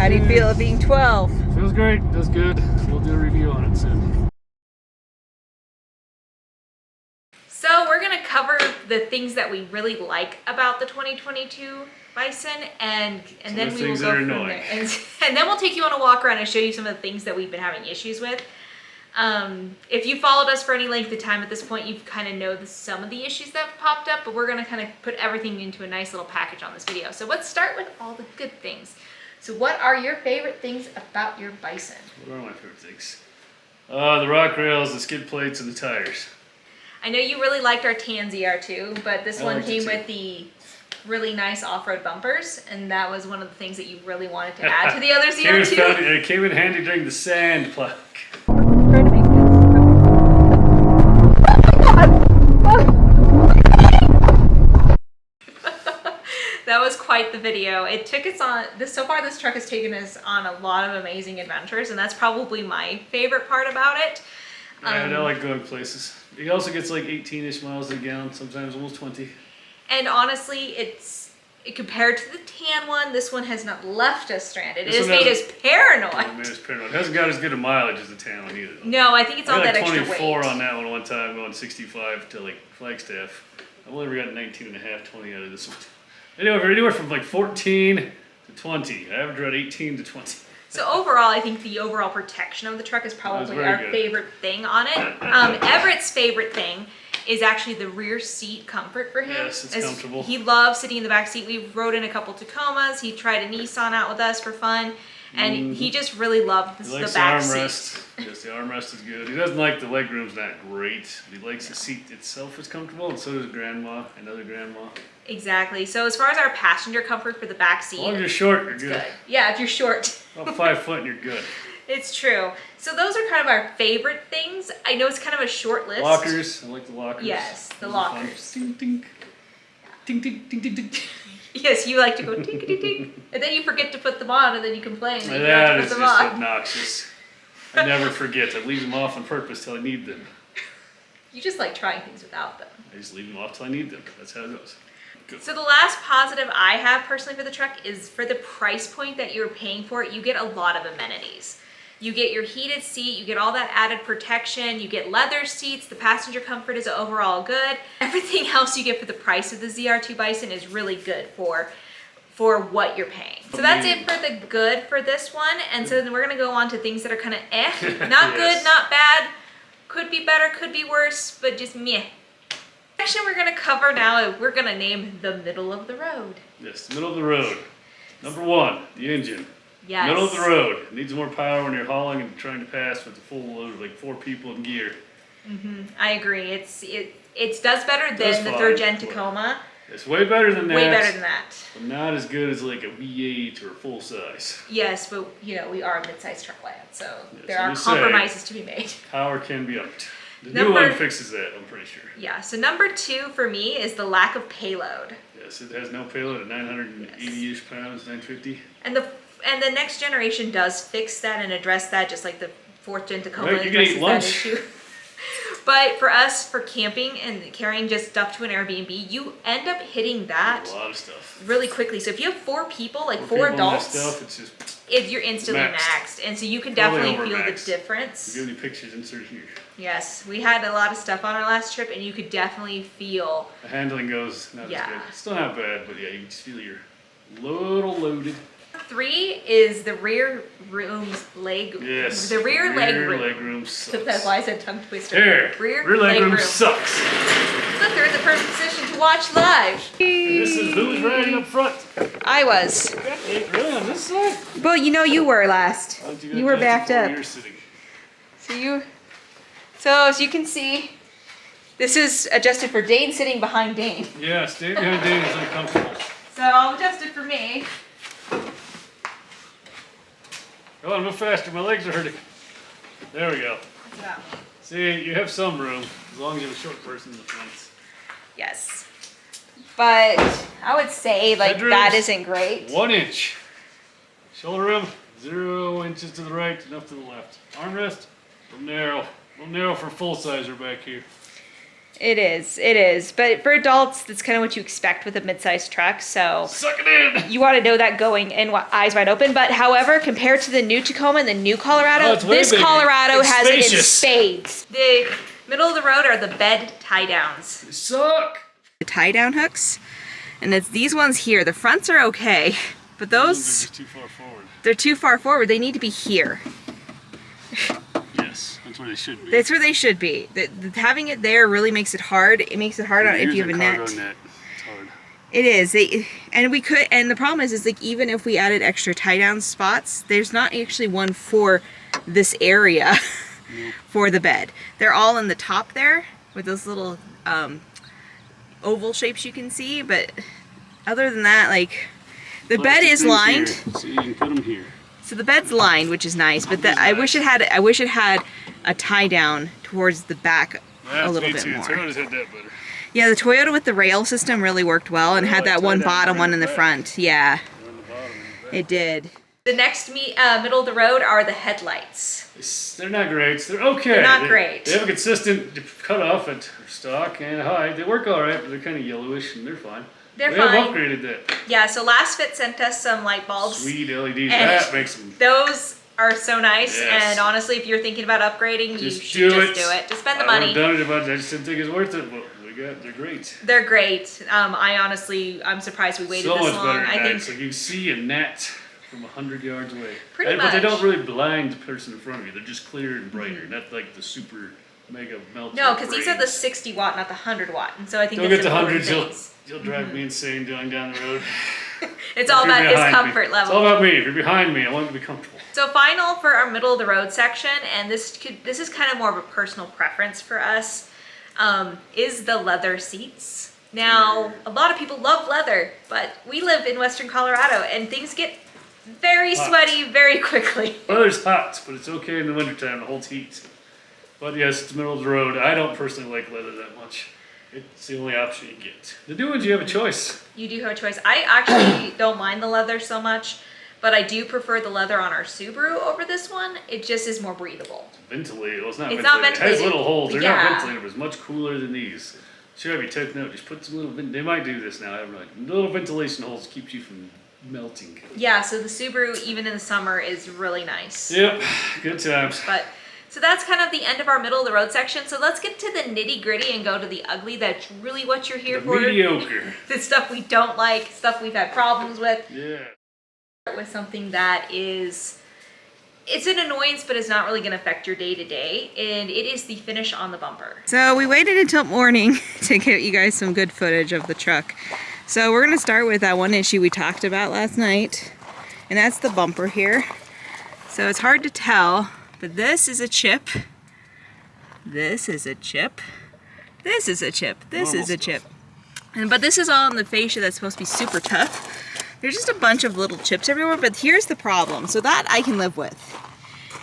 How do you feel it being 12? Feels great, does good. We'll do a review on it soon. So we're gonna cover the things that we really like about the 2022 Bison, and then we will go from there. And then we'll take you on a walk around and show you some of the things that we've been having issues with. If you followed us for any length of time at this point, you kind of know some of the issues that popped up, but we're gonna kind of put everything into a nice little package on this video. So let's start with all the good things. So what are your favorite things about your Bison? What are my favorite things? The rock rails, the skid plates, and the tires. I know you really liked our tan ZR2, but this one came with the really nice off-road bumpers, and that was one of the things that you really wanted to add to the other ZR2. It came in handy during the sand plug. That was quite the video. It took us on, so far this truck has taken us on a lot of amazing adventures, and that's probably my favorite part about it. Yeah, I like going places. It also gets like 18-ish miles a gallon, sometimes almost 20. And honestly, compared to the tan one, this one has not left us stranded. It has made us paranoid. It made us paranoid. It hasn't got as good a mileage as the tan one either, though. No, I think it's all that extra weight. 24 on that one time, going 65 to like Flagstaff. I've only ever got 19 and a half, 20 out of this one. Anywhere from like 14 to 20. I average around 18 to 20. So overall, I think the overall protection of the truck is probably our favorite thing on it. Everett's favorite thing is actually the rear seat comfort for him. Yes, it's comfortable. He loves sitting in the back seat. We rode in a couple Tacomas. He tried a Nissan out with us for fun, and he just really loved the back seat. Yes, the armrest is good. He doesn't like the leg room's not great. He likes the seat itself is comfortable, and so does Grandma, another Grandma. Exactly. So as far as our passenger comfort for the back seat, as long as you're short, you're good. Yeah, if you're short. About 5 foot and you're good. It's true. So those are kind of our favorite things. I know it's kind of a short list. Lockers. I like the lockers. Yes, the lockers. Ding, ding. Ding, ding, ding, ding, ding. Yes, you like to go ting, ting, ting. And then you forget to put them on, and then you complain that you That have to is put them just on. obnoxious. I never forget. I leave them off on purpose till I need them. You just like trying things without them. I just leave them off till I need them. That's how it goes. Good. So the last positive I have personally for the truck is for the price point that you're paying for it, you get a lot of amenities. You get your heated seat, you get all that added protection, you get leather seats, the passenger comfort is overall good. Everything else you get for the price of the ZR2 Bison is really good for what you're paying. So that's it for the good for this one. And so then we're gonna go on to things that are kind of not good, not bad, could be better, could be worse, but just meh. Section we're going to cover now, we're going to name the middle of the road. Yes, the middle of the road. Number one, the engine. Yes. Middle of the road. It needs more power when you're hauling and trying to pass with a full load of like 4 people in gear. I agree. It does better than the third gen Tacoma. It's way better than that. Way better than that. But not as good as like a V8 or a full size. Yes, but you know, we are a mid-sized truck land, so there are compromises to be made. Power can be upped. The new one fixes that, I'm pretty sure. Yeah, so number 2 for me is the lack of payload. Yes, it has no payload at 980-ish pounds, 950. And the next generation does fix that and address that, just like the 4th gen Tacoma right, you can eat lunch. Issue. But for us, for camping and carrying just stuff to an Airbnb, you end up hitting that a lot of stuff really quickly. So if you have 4 people, like 4 adults, stuff, it's just you're instantly maxed. And so you can definitely feel the difference. We'll give you pictures inserted here. Yes, we had a lot of stuff on our last trip, and you could definitely feel. The handling goes not as good. Still not bad, but yeah, you can just feel you're a little loaded. 3 is the rear room's leg. Yes. The rear leg room. Leg room sucks. That's why I said tongue twister. Rear leg room sucks. But they're in the perfect position to watch live. This is who's riding up front. I was. Really on this side? Well, you know you were last. You were backed up. So as you can see, this is adjusted for Dane sitting behind Dane. Yeah, staying behind Dane is uncomfortable. So I'll adjust it for me. Go on, move faster. My legs are hurting. There we go. Yeah. See, you have some room as long as you have a short person in the front. Yes. But I would say like that isn't great. 1 inch. Shoulder room, 0 inches to the right, enough to the left. Armrest, a little narrow for full sizer back here. It is. But for adults, that's kind of what you expect with a mid-sized truck. So Suck it in! you want to know that going in, eyes wide open. But however, compared to the new Tacoma and the new Colorado, Oh, it's way this bigger. Colorado It's has it in spacious. spades. The middle of the road are the bed tie downs. They suck! The tie down hooks, and it's these ones here. The fronts are okay, but those, Just too far forward. they're too far forward. They need to be here. Yes, that's where they should be. That's where they should be. Having it there really makes it hard. It makes it hard if you have a net. Cargo net. It's hard. It is. And the problem is like even if we added extra tie down spots, there's not actually one for this area for the bed. They're all in the top there with those little oval shapes you can see, but other than that, like the bed is lined. So you can put them here. So the bed's lined, which is nice, but I wish it had a tie down towards the back a little bit more. Toyota's had that better. Yeah, the Toyota with the rail system really worked well and had that one bottom one in the front. Yeah, it did. The next middle of the road are the headlights. They're not great. They're okay. They're not great. They have a consistent cutoff at stock and height. They work all right, but they're kind of yellowish and they're fine. They're We fine. have upgraded that. Yeah, so Last Fit sent us some light bulbs. Sweet LEDs. And That makes them. Those are so nice, Yes. and honestly, if you're thinking about upgrading, you Just should do just do it. Just spend the I money. would have done it, but I just didn't think it was worth it. But they're great. They're great. I'm surprised we waited So this much long. better. I think It's like you see a net from 100 yards away. Pretty But they don't much. really blind the person in front of you. They're just clearer and brighter. Not like the super mega melter. no, because these are the brains. 60 watt, not the 100 watt, and so I think Don't that's get to important hundreds. things. You'll drive me insane going down the road. It's all If you're about his behind me. comfort It's all level. about me. If you're behind me, I want you to be comfortable. So final for our middle of the road section, and this is kind of more of a personal preference for us, is the leather seats. Now, a lot of people love leather, but we live in Western Colorado, and things get very Hot. sweaty very quickly. Weather's hot, but it's okay in the wintertime. It holds heat. But yes, it's the middle of the road. I don't personally like leather that much. It's the only option you get. The new ones, you have a choice. You do have a choice. I actually don't mind the leather so much, but I do prefer the leather on our Subaru over this one. It just is more breathable. Ventilated. Well, it's not It's ventilated. not It has ventilated. little holes. They're Yeah. not ventilated, but it's much cooler than these. Chevy, take note. Just put some little. They might do this now. I have no idea. Little ventilation holes keeps you from melting. Yeah, so the Subaru, even in the summer, is really nice. Yep. Good times. But so that's kind of the end of our middle of the road section. So let's get to the nitty gritty and go to the ugly. That's really what you're here The for. mediocre. The stuff we don't like, stuff we've had problems with. Yeah. With something that it's an annoyance, but it's not really going to affect your day to day, and it is the finish on the bumper. So we waited until morning to get you guys some good footage of the truck. So we're going to start with that one issue we talked about last night, and that's the bumper here. So it's hard to tell, but this is a chip. This is a chip. This is a chip. This Normal is a stuff. chip. But this is all in the fascia that's supposed to be super tough. There's just a bunch of little chips everywhere, but here's the problem. So that I can live with.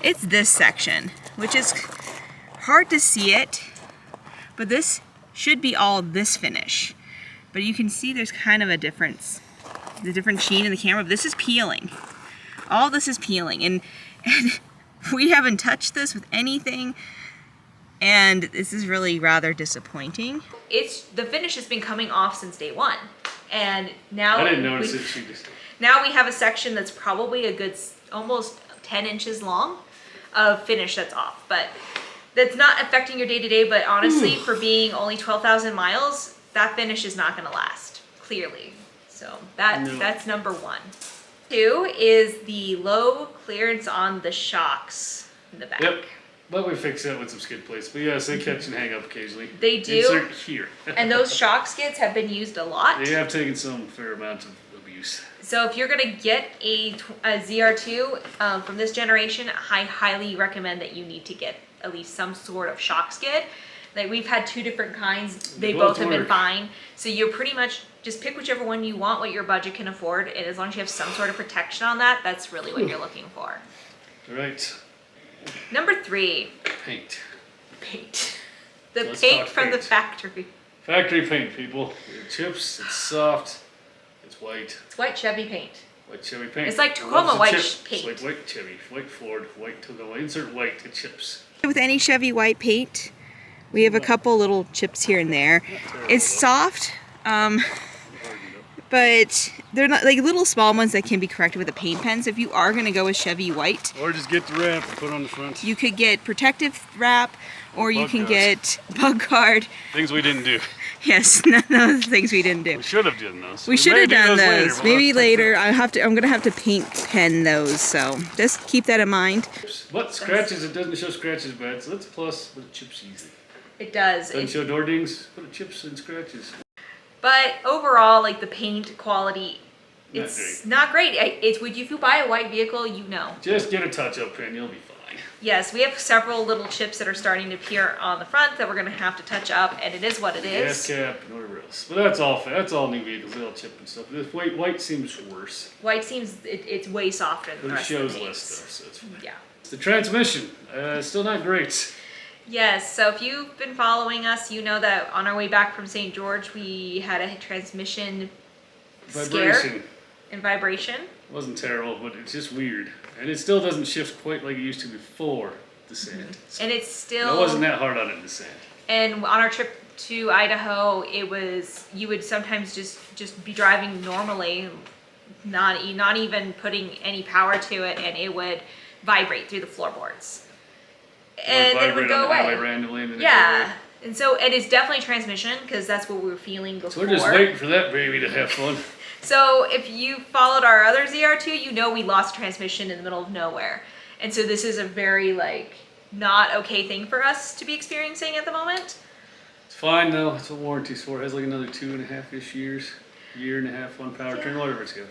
It's this section, which is hard to see it, but this should be all this finish. But you can see there's kind of a difference. The different sheen in the camera, but this is peeling. All this is peeling, and we haven't touched this with anything, and this is really rather disappointing. The finish has been coming off since day one, and now I didn't notice it. She just. now we have a section that's probably a good almost 10 inches long of finish that's off, but that's not affecting your day-to-day. But honestly, for being only 12,000 miles, that finish is not going to last, clearly. So that's number one. Two is the low clearance on the shocks in the back. Yep. But we fix that with some skid plates. But yes, they catch and hang up occasionally. They do. Insert here. And those shock skids have been used a lot. They have taken some fair amount of abuse. So if you're gonna get a ZR2 from this generation, I highly recommend that you need to get at least some sort of shock skid. Like we've had two different kinds, they both have been work. fine. So you're pretty much just pick whichever one you want, what your budget can afford, and as long as you have some sort of protection on that, that's really what you're looking for. All right. Number three, Paint. paint. The Let's paint talk from the paint. factory. Factory paint, people. It chips. It's soft. It's white. It's white Chevy paint. White Chevy paint. It's like It Tacoma loves to white chip. paint. It's like white Chevy, white Ford, white Tacoma. Insert white. It chips. With any Chevy white paint, We have a couple little chips here and there. It's soft, but they're not like little small ones that can be corrected with a paint pen. So if you are going to go with Chevy white, Or just get the wrap and put it on the front. you could get protective wrap, or you can guards. get bug guard. Things we didn't do. Yes, none of the things we didn't do. We should have done those. We should have done later, those. but Maybe later. I'm gonna have to paint pen those. So just keep that in mind. What scratches? It doesn't show scratches bad, so that's a plus. But chips easy. It does. Doesn't show door dings. Put chips and scratches. But overall, like the paint quality, Not it's great. not great. It's if you buy a white vehicle, you know. Just get a touch-up pen, you'll be fine. Yes, we have several little chips that are starting to appear on the front that we're going to have to touch up, and it is what it Gas is. cap and whatever else. But that's all. That's all new vehicles. They all chip and stuff. This white seems worse, White seems it's way softer than but the it rest of shows the less paints. stuff, so it's fine. Yeah. The transmission, still not great. Yes, so if you've been following us, you know that on our way back from St. George, we had a transmission scare Vibration and vibration. wasn't terrible, but it's just weird, and it still doesn't shift quite like it used to before the sand. So And it's still... it wasn't that hard on it in the sand. And on our trip to Idaho, it was, you would sometimes just be driving normally, not even putting any power to it, and it would vibrate through the floorboards. And then it would Vibrate go on the highway away. randomly, and then Yeah. And so, and it's definitely transmission, because that's what we were feeling before. So we're just waiting for that baby to have fun. So if you followed our other ZR2, you know we lost transmission in the middle of nowhere. And so this is a very, like, not okay thing for us to be experiencing at the moment. It's fine though. It's what warranty's for. It has like another 2.5-ish years, year and a half on powertrain, whatever it's got.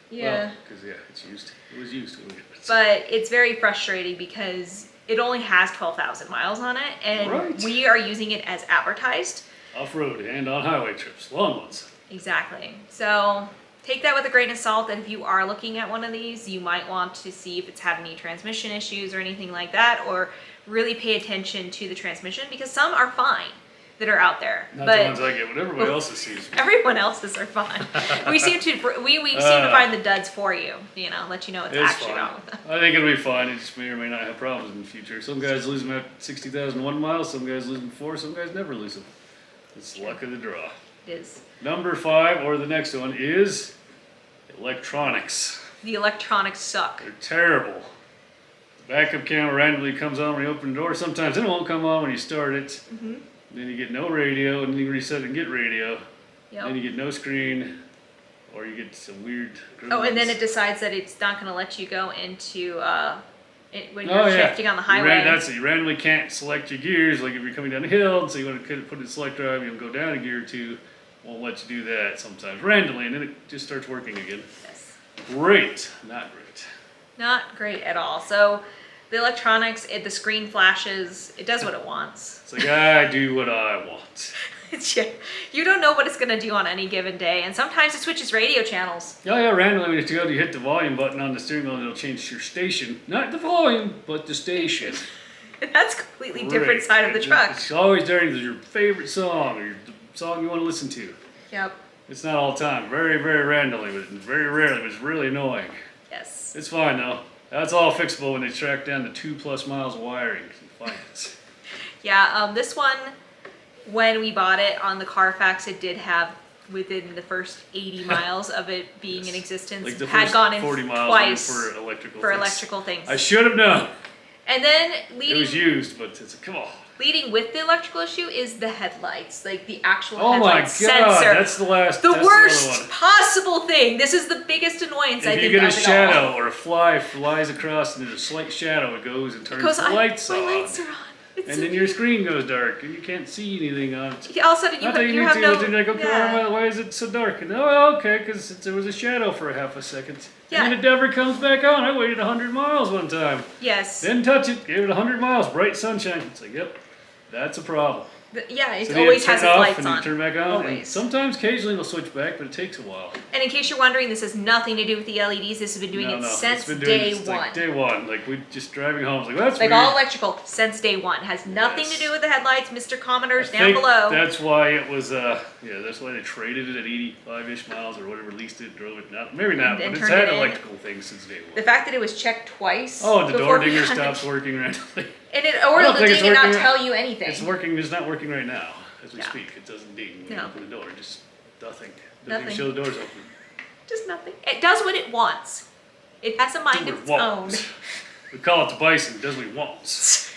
Yeah. Because it's used. It was used when we got it. But it's very frustrating because it only has 12,000 miles on it, and Right. we are using it as advertised. Off-road and on highway trips, long ones. Exactly. So take that with a grain of salt, that if you are looking at one of these, you might want to see if it's had any transmission issues or anything like that, or really pay attention to the transmission, because some are fine that are out there. Not but the ones I get, but everybody else's seems. everyone else's are fine. we seem to find the duds for you, let you know what's It's actually fine. wrong with them. I think it'll be fine. It just may or may not have problems in the future. Some guys lose them at 60,001 miles. Some guys lose them before. Some guys never lose them. It's luck of the draw. It is. Number 5, or the next one, is electronics. The electronics suck. They're terrible. The backup camera randomly comes on when you open the door. Sometimes it won't come on when you start it. Mm-hmm. Then you get no radio, and then you reset it and get radio. Yep. Then you get no screen, or you get some weird. Oh, and then it gremlins. decides that it's not going to let you go into when you're shifting on the highway. That's it. You randomly can't select your gears. Like if you're coming down a hill, so you want to put it in select drive, you'll go down a gear or two. Won't let you do that sometimes randomly, and then it just starts working again. Yes. Great, not great. Not great at all. So the electronics, the screen flashes, it does what it wants. It's like I do what I want. You don't know what it's going to do on any given day, and sometimes it switches radio channels. Oh yeah, randomly when you go, you hit the volume button on the steering wheel, and it'll change your station. Not the volume, but the station. That's a completely different Great. side of the truck. It's always during your favorite song, or the song you want to listen to. Yep. It's not all the time. Very, very randomly, but very rarely, but it's really annoying. Yes. It's fine though. That's all fixable when they track down the 2+ miles of wiring and find it. Yeah, this one, when we bought it on the Carfax, it did have, within the first 80 miles of it being in existence, Like the had first gone in 40 miles twice for electrical for things. electrical things. I should have known. And then It was used, but it's come on. leading with the electrical issue is the headlights, like the actual Oh my headlight god, sensor. that's the last. The that's worst The other one. possible thing. This is the biggest annoyance I If think you get a of it all. shadow or a fly flies across and there's a slight shadow, it goes and turns Because the lights my on. lights are on. It's And so then your screen goes dark and you can't see anything on it. all of a sudden Not that you need have to, no. but then you're like, okay, yeah. why is it so dark? And oh, okay, because there was a shadow for a half a second. Yeah. And then it never comes back on. I waited 100 miles one time. Yes. Didn't touch it, gave it 100 miles, bright sunshine. It's like, yep, that's a problem. Yeah, it So then you always turn has it its off lights and on. you turn back on. And Always. sometimes, occasionally, it'll switch back, but it takes a while. And in case you're wondering, this has nothing to do with the LEDs. This has been doing it since it's been doing day it one. like day one. Like we just driving home. It's like that's Like weird. all electrical since day one. Has nothing Yes. to do with the headlights, Mr. Commenters I down think below. That's why it was. That's why they traded it at 85-ish miles or whatever. Leased it, drove it. Not maybe not, And but it's turned had it in. electrical things since day one. The fact that it was checked twice. Oh, the before door we dinger got it. stops working randomly. And it, I or don't it'll think it's ding and not working. tell you anything. It's working. It's not working right now as we Yeah. speak. It doesn't ding when No. you open the door. Just nothing. Doesn't Nothing. even show the doors open. Just nothing. It does what it wants. It has a mind Do of what its it own. wants. We call it the Bison. It does what he wants.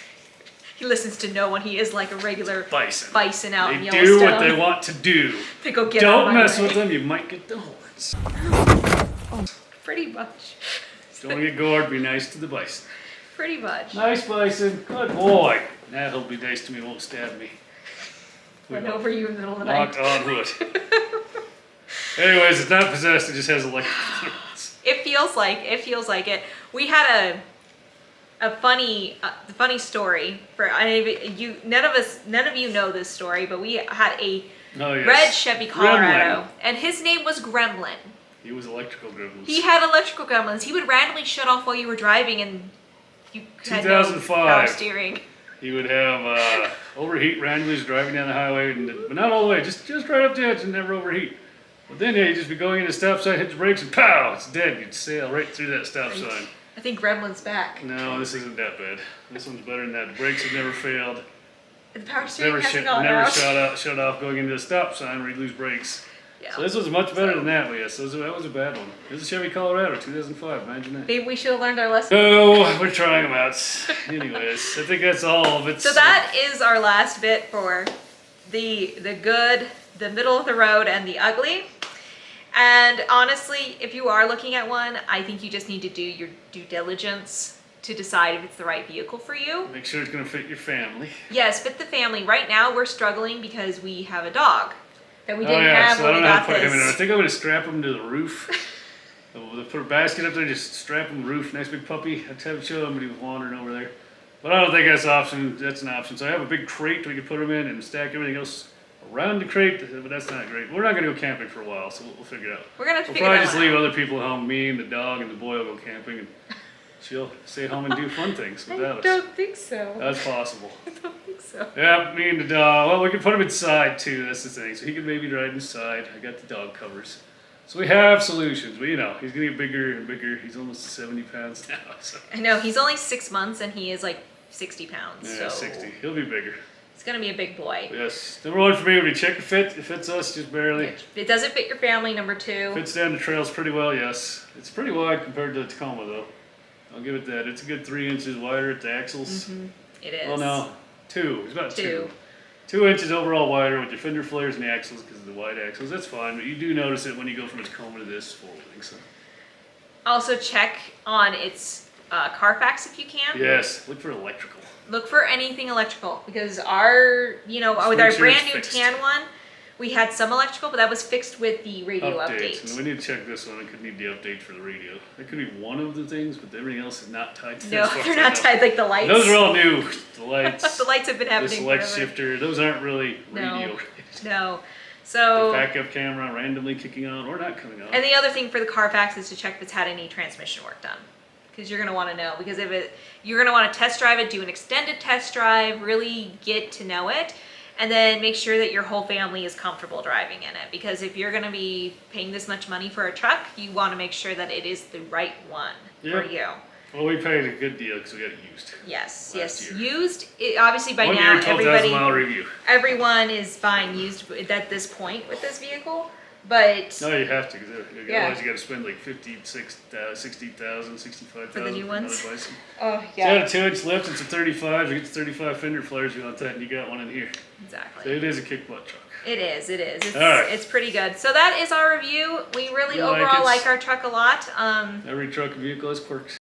He listens to no one. He is like a regular Bison. out in They Yellowstone. do what they want to do. They go get out of Don't my mess way. with them. You might get the horns. Pretty much. Don't get gored. Be nice to the Bison. Pretty much. Nice Bison. Good boy. Now he'll be nice to me. Won't stab me. Went over you in the middle of the Knock night. on wood. Anyways, it's not possessed. It just has electrical threads. It feels like it. We had a funny story for you. None of you know this story, but we had a Oh, yes. red Chevy Colorado, Gremlin. and his name was Gremlin. He was electrical gremlins. He had electrical gremlins. He would randomly shut off while you were driving, and you had no 2005. power steering. He would have overheat randomly as driving down the highway, but not all the way, just right up the edge and never overheat. But then he'd just be going into a stop sign, hit the brakes, and pow, it's dead. You'd sail right through that stop sign. I think Gremlin's back. No, this isn't that bad. This one's better than that. The brakes have never failed. The power steering Never, hasn't gone never out. shut off going into a stop sign where you lose brakes. Yeah. So this was much better than that, but yes, that was a bad one. It was a Chevy Colorado, 2005, imagine that. Maybe we should have learned our lesson. No, we're trying them out. Anyways, I think that's all of it. So that is our last bit for the good, the middle of the road, and the ugly. And honestly, if you are looking at one, I think you just need to do your due diligence to decide if it's the right vehicle for you. Make sure it's going to fit your family. Yes, fit the family. Right now, we're struggling because we have a dog that we Oh didn't yeah, have so I when don't we know how got to put him in. I this. think I'm going to strap him to the roof. We'll put a basket up there, just strap him to the roof. Nice big puppy. I'd have to show him when he was wandering over there. But I don't think that's an option. So I have a big crate we can put him in and stack everything else around the crate, but that's not great. We're not going to go camping for a while, so we'll figure it out. We're gonna have to We'll figure probably that just one leave out. other people at home. Me and the dog and the boy will go camping, and she'll stay at home and do fun things I without us. don't think so. That's possible. I don't think so. Yeah, me and the dog. Well, we can put him inside too. That's the thing. So he can maybe ride inside. I got the dog covers. So we have solutions. But you know, he's gonna get bigger and bigger. He's almost 70 pounds now. So. I know, he's only 6 months and he is like 60 pounds. Yeah, so 60. He'll be bigger. It's gonna be a big boy. Yes. Number one for me would be check the fit. It fits us just barely. It doesn't fit your family, number 2. Fits down the trails pretty well, yes. It's pretty wide compared to the Tacoma though. I'll give it that. It's a good 3 inches wider at the axles. It is. Well, no, 2. It's about 2. 2. 2 inches overall wider with your fender flares and the axles because of the wide axles. That's fine, but you do notice it when you go from a Tacoma to this folding. So. Also check on its Carfax if you can. Yes, look for electrical. Look for anything electrical because our, with make our sure brand it's new fixed. tan one, we had some electrical, but that was fixed with the radio Updates. update. And we need to check this one. It could need the update for the radio. That could be one of the things, but everything else is not tied to No, this. they're not tied like the lights. Those are all new. The lights. The lights have been The happening select forever. shifter. Those aren't really No. radio related. No. The So, backup camera randomly kicking on or not coming on. and the other thing for the Carfax is to check if it's had any transmission work done. Because you're going to want to know. Because you're going to want to test drive it, do an extended test drive, really get to know it. And then make sure that your whole family is comfortable driving in it. Because if you're going to be paying this much money for a truck, you want to make sure that it is the right one for Yep. you. Well, we paid a good deal because we got it used. Yes, Last yes. year. Used, obviously by 1 now year, 12,000 mile everybody, review. everyone is buying used at this point with this vehicle. But No, you have to because Yeah. otherwise you got to spend like 60,000, 65,000 For the new on ones? another Bison. oh It's got a 2-inch lift. It's a 35. You get the 35 fender flares. You want that, and you got one in here. So exactly. it is a kick butt truck. It is. It's, All right. it's pretty good. So that is our review. We really We like overall it. like our truck a lot. Every truck and vehicle has quirks.